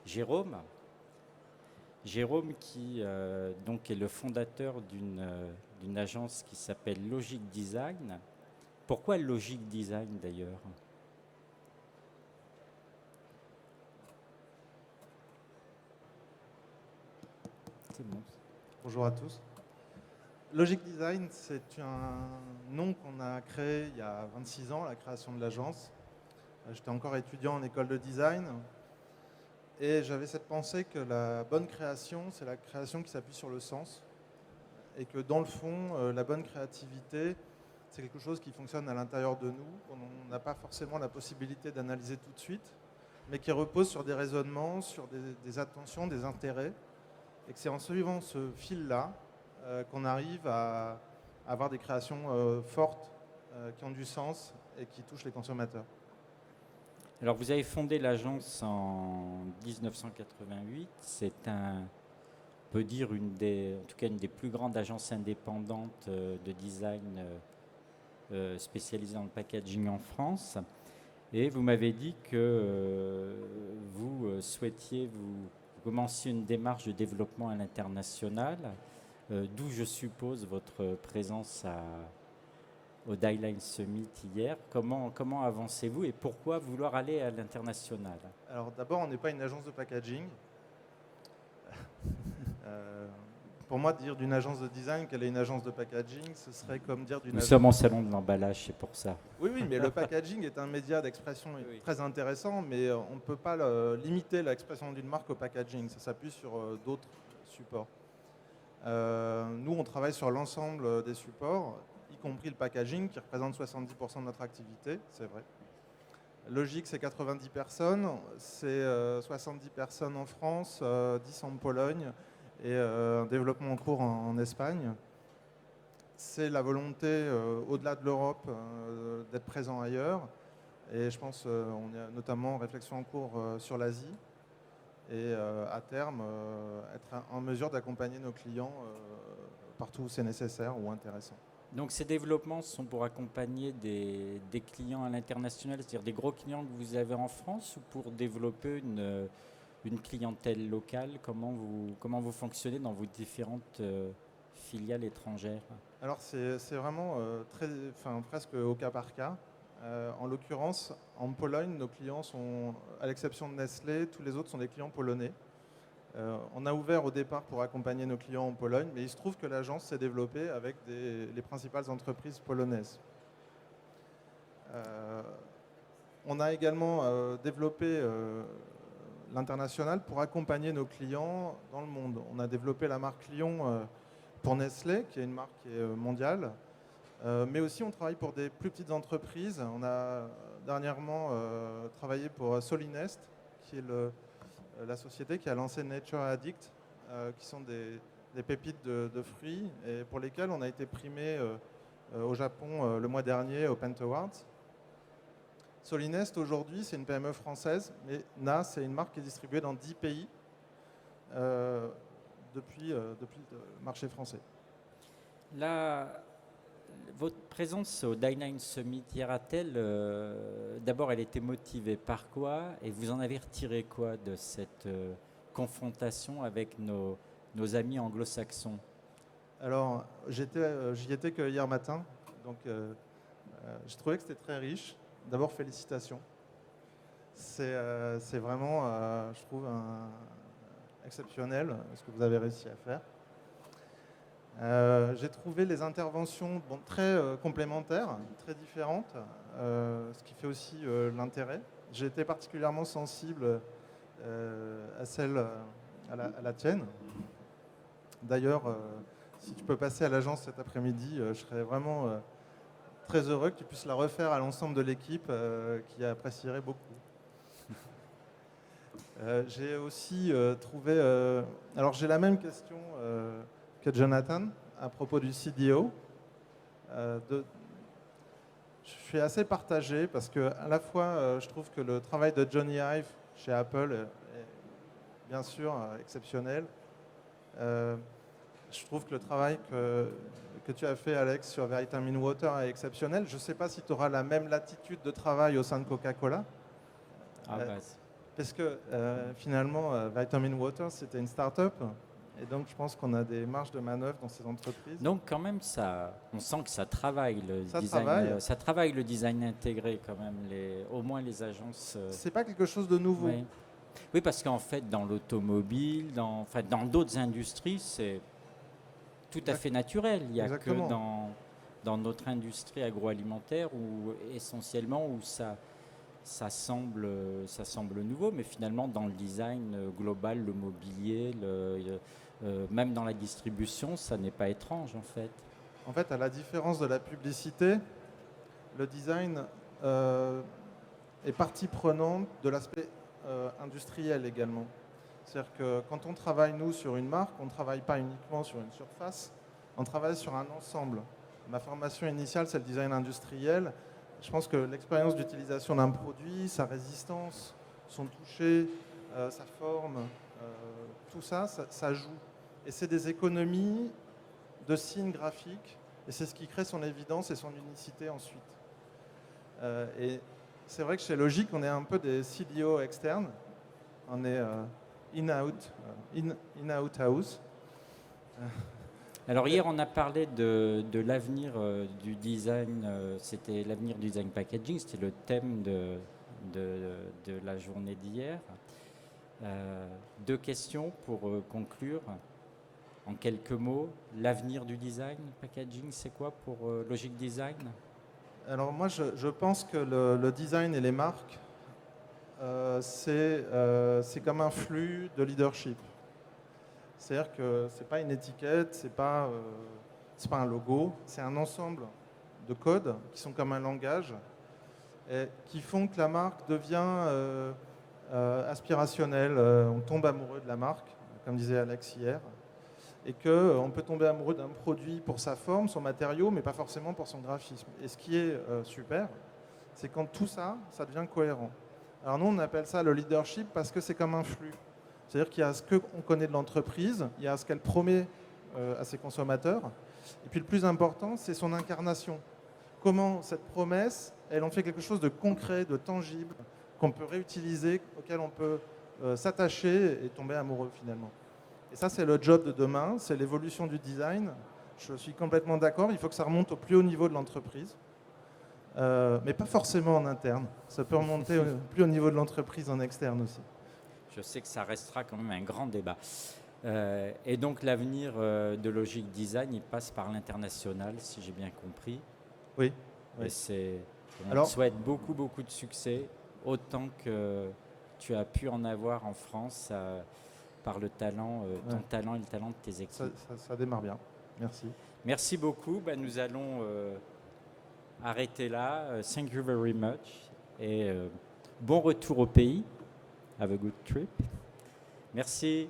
Jérôme. Jérôme qui donc est le fondateur d'une agence qui s'appelle Logic Design. Pourquoi Logic Design d'ailleurs? C'est bon. Bonjour à tous. Logic Design, c'est un nom qu'on a créé il y a 26 ans, la création de l'agence. J'étais encore étudiant en école de design et j'avais cette pensée que la bonne création, c'est la création qui s'appuie sur le sens et que dans le fond, la bonne créativité, c'est quelque chose qui fonctionne à l'intérieur de nous, qu'on n'a pas forcément la possibilité d'analyser tout de suite, mais qui repose sur des raisonnements, sur des attentions, des intérêts, et que c'est en suivant ce fil-là qu'on arrive à avoir des créations fortes, qui ont du sens et qui touchent les consommateurs. Alors vous avez fondé l'agence en 1988. C'est on peut dire en tout cas une des plus grandes agences indépendantes de design spécialisées dans le packaging en France. Et vous m'avez dit que vous souhaitiez, vous commenciez une démarche de développement à l'international, d'où je suppose votre présence au Dieline Summit hier. Comment avancez-vous et pourquoi vouloir aller à l'international? Alors d'abord, on n'est pas une agence de packaging. Pour moi, dire d'une agence de design qu'elle est une agence de packaging, ce serait comme dire d'une Nous agence... sommes en salon de l'emballage, c'est pour ça. Oui, mais le packaging est un média d'expression très intéressant, mais on ne peut pas limiter l'expression d'une marque au packaging. Ça s'appuie sur d'autres supports. Nous, on travaille sur l'ensemble des supports, y compris le packaging, qui représente 70% de notre activité, c'est vrai. Logic, c'est 90 personnes, c'est 70 personnes en France, 10 en Pologne et un développement en cours en Espagne. C'est la volonté, au-delà de l'Europe, d'être présent ailleurs. Et je pense on a notamment réflexion en cours sur l'Asie. Et à terme, être en mesure d'accompagner nos clients partout où c'est nécessaire ou intéressant. Donc ces développements sont pour accompagner des clients à l'international, c'est-à-dire des gros clients que vous avez en France, ou pour développer une clientèle locale? Comment vous fonctionnez dans vos différentes filiales étrangères? Alors c'est vraiment presque au cas par cas. En l'occurrence, en Pologne, nos clients sont, à l'exception de Nestlé, tous les autres sont des clients polonais. On a ouvert au départ pour accompagner nos clients en Pologne, mais il se trouve que l'agence s'est développée avec les principales entreprises polonaises. On a également développé l'international pour accompagner nos clients dans le monde. On a développé la marque Lion pour Nestlé, qui est une marque qui est mondiale, mais aussi on travaille pour des plus petites entreprises. On a dernièrement travaillé pour Solinest, qui est la société qui a lancé Nature Addict, qui sont des pépites de fruits et pour lesquels on a été primé au Japon le mois dernier au Pent Awards. Solinest aujourd'hui c'est une PME française, mais NA c'est une marque qui est distribuée dans 10 pays depuis le marché français. Votre présence au Dieline Summit hier a-t-elle, d'abord elle était motivée par quoi et vous en avez retiré quoi de cette confrontation avec nos amis anglo-saxons? Alors j'y étais que hier matin, donc j'ai trouvé que c'était très riche. D'abord félicitations. C'est vraiment, je trouve, exceptionnel ce que vous avez réussi à faire. J'ai trouvé les interventions très complémentaires, très différentes, ce qui fait aussi l'intérêt. J'ai été particulièrement sensible à la tienne. D'ailleurs, si tu peux passer à l'agence cet après-midi, je serais vraiment très heureux que tu puisses la refaire à l'ensemble de l'équipe qui apprécierait beaucoup. J'ai aussi trouvé... alors j'ai la même question que Jonathan à propos du CDO. Je suis assez partagé parce que à la fois je trouve que le travail de Johnny Ive chez Apple est bien sûr exceptionnel. Je trouve que le travail que tu as fait, Alex, sur Vitamin Water est exceptionnel. Je ne sais pas si tu auras la même latitude de travail au sein de Coca-Cola. Parce que finalement, Vitamin Water, c'était une start-up. Et donc, je pense qu'on a des marges de manœuvre dans ces entreprises. Donc, quand même, on sent que ça travaille ça travaille le design intégré quand même, au moins les agences. C'est pas quelque chose de nouveau. Oui, oui, parce qu'en fait, dans l'automobile, dans d'autres industries, c'est tout à fait naturel. Il n'y a Exactement. que dans notre industrie agroalimentaire où essentiellement où ça semble nouveau, mais finalement dans le design global, le mobilier, même dans la distribution, ça n'est pas étrange en fait. En fait, à la différence de la publicité, le design est partie prenante de l'aspect industriel également. C'est-à-dire que quand on travaille, nous, sur une marque, on ne travaille pas uniquement sur une surface, on travaille sur un ensemble. Ma formation initiale, c'est le design industriel. Je pense que l'expérience d'utilisation d'un produit, sa résistance, son toucher, sa forme, tout ça, ça joue. Et c'est des économies de signes graphiques, et c'est ce qui crée son évidence et son unicité ensuite. Et c'est vrai que chez Logic, on est un peu des CDO externes. On est in-out house. Alors hier, on a parlé de l'avenir du design, c'était l'avenir du design packaging, c'était le thème de la journée d'hier. 2 questions pour conclure. En quelques mots, l'avenir du design packaging, c'est quoi pour Logic Design? Alors moi, je pense que le design et les marques, c'est comme un flux de leadership. C'est-à-dire que ce n'est pas une étiquette, ce n'est pas un logo, c'est un ensemble de codes qui sont comme un langage et qui font que la marque devient aspirationnelle. On tombe amoureux de la marque, comme disait Alex hier, et qu'on peut tomber amoureux d'un produit pour sa forme, son matériau, mais pas forcément pour son graphisme. Et ce qui est super, c'est quand tout ça, ça devient cohérent. Alors nous, on appelle ça le leadership parce que c'est comme un flux. C'est-à-dire qu'il y a ce qu'on connaît de l'entreprise, il y a ce qu'elle promet à ses consommateurs, et puis le plus important, c'est son incarnation. Comment cette promesse, elle en fait quelque chose de concret, de tangible, qu'on peut réutiliser, auquel on peut s'attacher et tomber amoureux finalement. Et ça, c'est le job de demain, c'est l'évolution du design. Je suis complètement d'accord, il faut que ça remonte au plus haut niveau de l'entreprise, mais pas forcément en interne. Ça peut remonter plus haut niveau de l'entreprise en externe aussi. Je sais que ça restera quand même un grand débat. Et donc l'avenir de Logic Design, il passe par l'international, si j'ai bien compris. Oui. Et on te souhaite beaucoup, beaucoup de succès, autant que tu as pu en avoir en France par le talent, ton talent et le talent de tes équipes. Ça démarre bien. Merci. Merci beaucoup. Nous allons arrêter là. Thank you very much. Et bon retour au pays. Have a good trip. Merci.